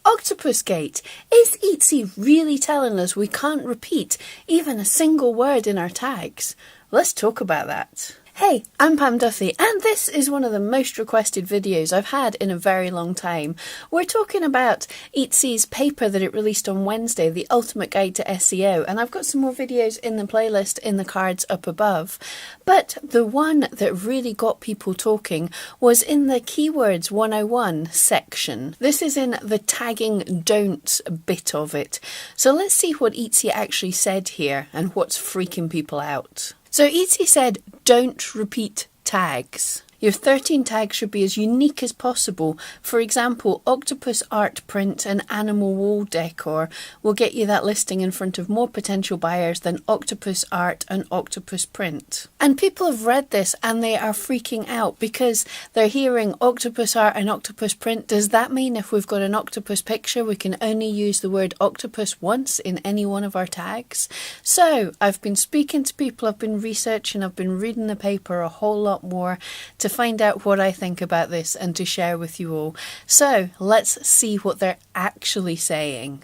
Octopus-gate. Is Etsy really telling us we can't repeat even a single word in our tags? Let's talk about that. Hey, I'm Duthie, and this is one of the most requested videos I've had in a very long time. We're talking about Etsy's paper that it released on Wednesday, the Ultimate Guide to SEO, and I've got some more videos in the playlist in the cards up above. But the one that really got people talking was in the Keywords 101 section. This is in the tagging don'ts bit of it. So let's see what Etsy actually said here and what's freaking people out. So Etsy said, don't repeat tags. Your 13 tags should be as unique as possible. For example, octopus art print and animal wall decor will get you that listing in front of more potential buyers than octopus art and octopus print. And people have read this and they are freaking out because they're hearing octopus art and octopus print. Does that mean if we've got an octopus picture, we can only use the word octopus once in any one of our tags? So I've been speaking to people, I've been researching, I've been reading the paper a whole lot more to find out what I think about this and to share with you all. So let's see what they're actually saying.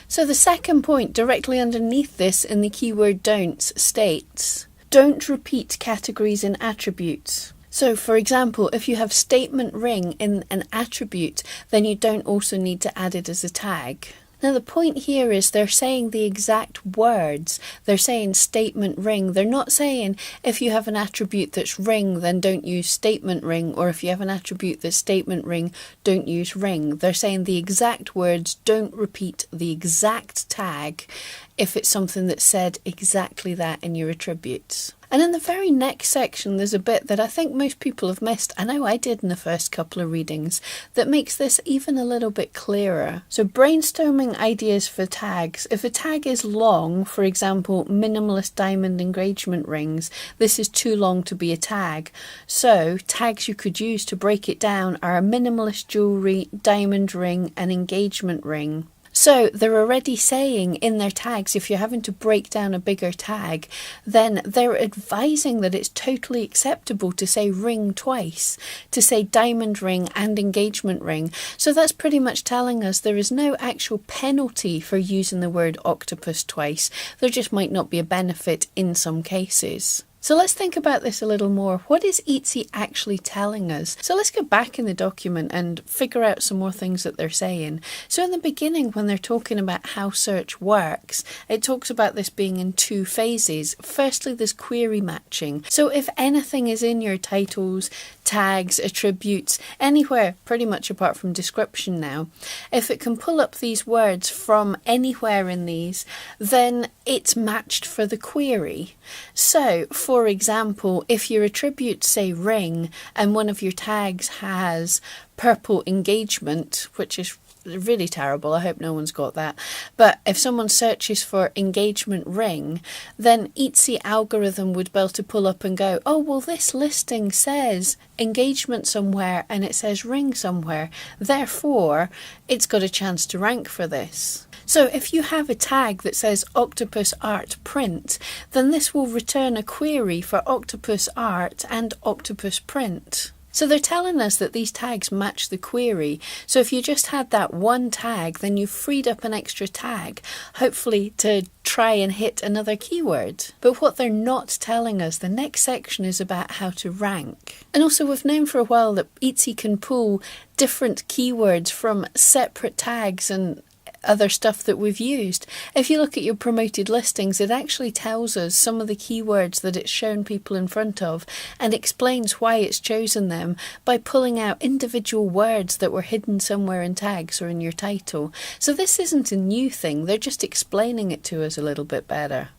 So the second point directly underneath this in the keyword don'ts states, don't repeat categories and attributes. So for example, if you have statement ring in an attribute, then you don't also need to add it as a tag. Now the point here is they're saying the exact words. They're saying statement ring. They're not saying if you have an attribute that's ring, then don't use statement ring, or if you have an attribute that's statement ring, don't use ring. They're saying the exact words, don't repeat the exact tag if it's something that said exactly that in your attributes. And in the very next section, there's a bit that I think most people have missed. I know I did in the first couple of readings, that makes this even a little bit clearer. So brainstorming ideas for tags. If a tag is long, for example, minimalist diamond engagement rings, this is too long to be a tag. So tags you could use to break it down are a minimalist jewelry, diamond ring, and engagement ring. So they're already saying in their tags, if you're having to break down a bigger tag, then they're advising that it's totally acceptable to say ring twice, to say diamond ring and engagement ring. So that's pretty much telling us there is no actual penalty for using the word octopus twice. There just might not be a benefit in some cases. So let's think about this a little more. What is Etsy actually telling us? So let's go back in the document and figure out some more things that they're saying. So in the beginning, when they're talking about how search works, it talks about this being in two phases. Firstly, there's query matching. So if anything is in your titles, tags, attributes, anywhere, pretty much apart from description now, if it can pull up these words from anywhere in these, then it's matched for the query. So, for example, if your attributes say ring and one of your tags has purple engagement, which is really terrible, I hope no one's got that, but if someone searches for engagement ring, then Etsy algorithm would be able to pull up and go, oh well, this listing says engagement somewhere and it says ring somewhere, therefore it's got a chance to rank for this. So if you have a tag that says octopus art print, then this will return a query for octopus art and octopus print. So they're telling us that these tags match the query. So if you just had that one tag, then you've freed up an extra tag, hopefully to try and hit another keyword. But what they're not telling us, the next section is about how to rank. And also we've known for a while that Etsy can pull different keywords from separate tags and other stuff that we've used. If you look at your promoted listings, it actually tells us some of the keywords that it's shown people in front of and explains why it's chosen them by pulling out individual words that were hidden somewhere in tags or in your title. So this isn't a new thing, they're just explaining it to us a little bit better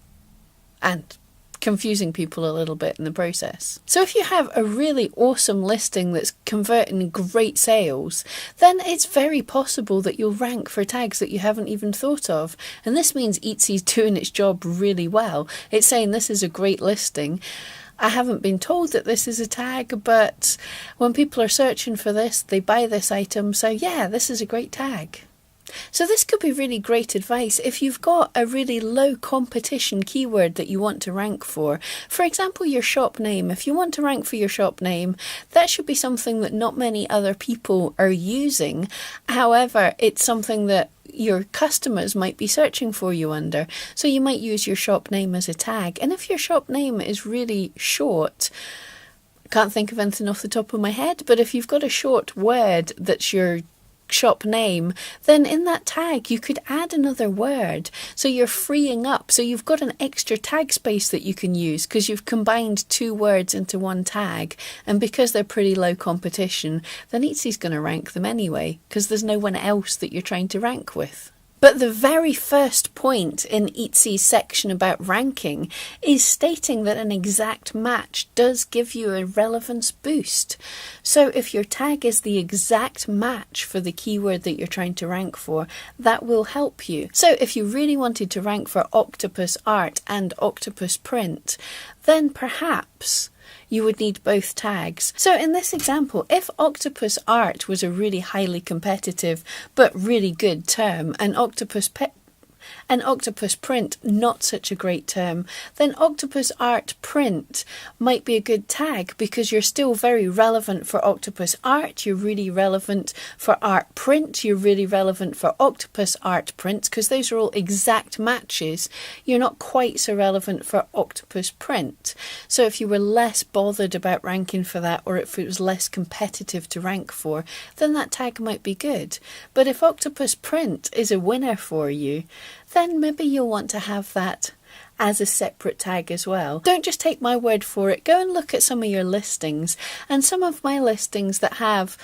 and confusing people a little bit in the process. So if you have a really awesome listing that's converting great sales, then it's very possible that you'll rank for tags that you haven't even thought of. And this means Etsy's doing its job really well. It's saying this is a great listing. I haven't been told that this is a tag, but when people are searching for this, they buy this item. So yeah, this is a great tag. So this could be really great advice if you've got a really low competition keyword that you want to rank for. For example, your shop name. If you want to rank for your shop name, that should be something that not many other people are using. However, it's something that your customers might be searching for you under. So you might use your shop name as a tag. And if your shop name is really short, can't think of anything off the top of my head, but if you've got a short word that's your shop name, then in that tag you could add another word, so you're freeing up, so you've got an extra tag space that you can use because you've combined two words into one tag. And because they're pretty low competition, then Etsy's going to rank them anyway because there's no one else that you're trying to rank with. But the very first point in Etsy's section about ranking is stating that an exact match does give you a relevance boost. So if your tag is the exact match for the keyword that you're trying to rank for, that will help you. So if you really wanted to rank for octopus art and octopus print, then perhaps you would need both tags. So in this example, if octopus art was a really highly competitive but really good term, and octopus print not such a great term, then octopus art print might be a good tag because you're still very relevant for octopus art, you're really relevant for art print, you're really relevant for octopus art print because those are all exact matches. You're not quite so relevant for octopus print. So if you were less bothered about ranking for that, or if it was less competitive to rank for, then that tag might be good. But if octopus print is a winner for you, then maybe you'll want to have that as a separate tag as well. Don't just take my word for it. Go and look at some of your listings. And some of my listings that have,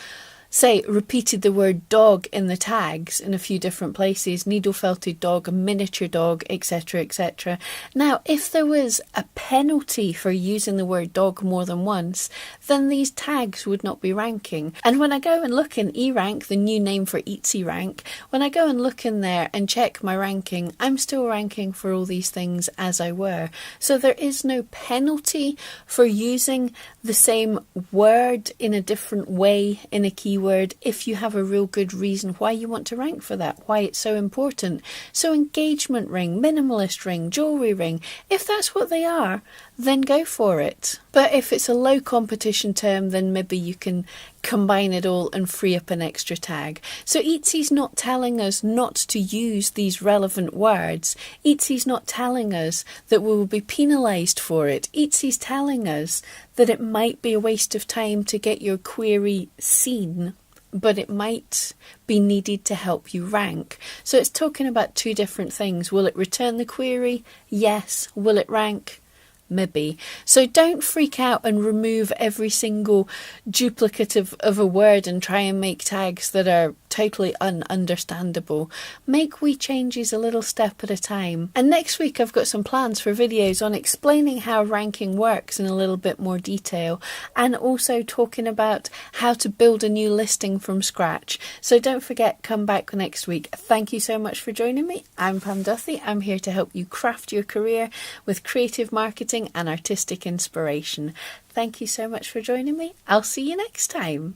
say, repeated the word dog in the tags in a few different places, needle felted dog, miniature dog, etc, etc. Now, if there was a penalty for using the word dog more than once, then these tags would not be ranking. And when I go and look in eRank, the new name for Etsy Rank, when I go and look in there and check my ranking, I'm still ranking for all these things as I were. So there is no penalty for using the same word in a different way in a keyword if you have a real good reason why you want to rank for that, why it's so important. So engagement ring, minimalist ring, jewelry ring, if that's what they are, then go for it. But if it's a low competition term, then maybe you can combine it all and free up an extra tag. So Etsy's not telling us not to use these relevant words. Etsy's not telling us that we will be penalised for it. Etsy's telling us that it might be a waste of time to get your query seen, but it might be needed to help you rank. So it's talking about two different things. Will it return the query? Yes. Will it rank? Maybe. So don't freak out and remove every single duplicate of a word and try and make tags that are totally ununderstandable. Make wee changes a little step at a time. And next week I've got some plans for videos on explaining how ranking works in a little bit more detail, and also talking about how to build a new listing from scratch. So don't forget, come back next week. Thank you so much for joining me. I'm Pam Duthie. I'm here to help you craft your career with creative marketing and artistic inspiration. Thank you so much for joining me. I'll see you next time.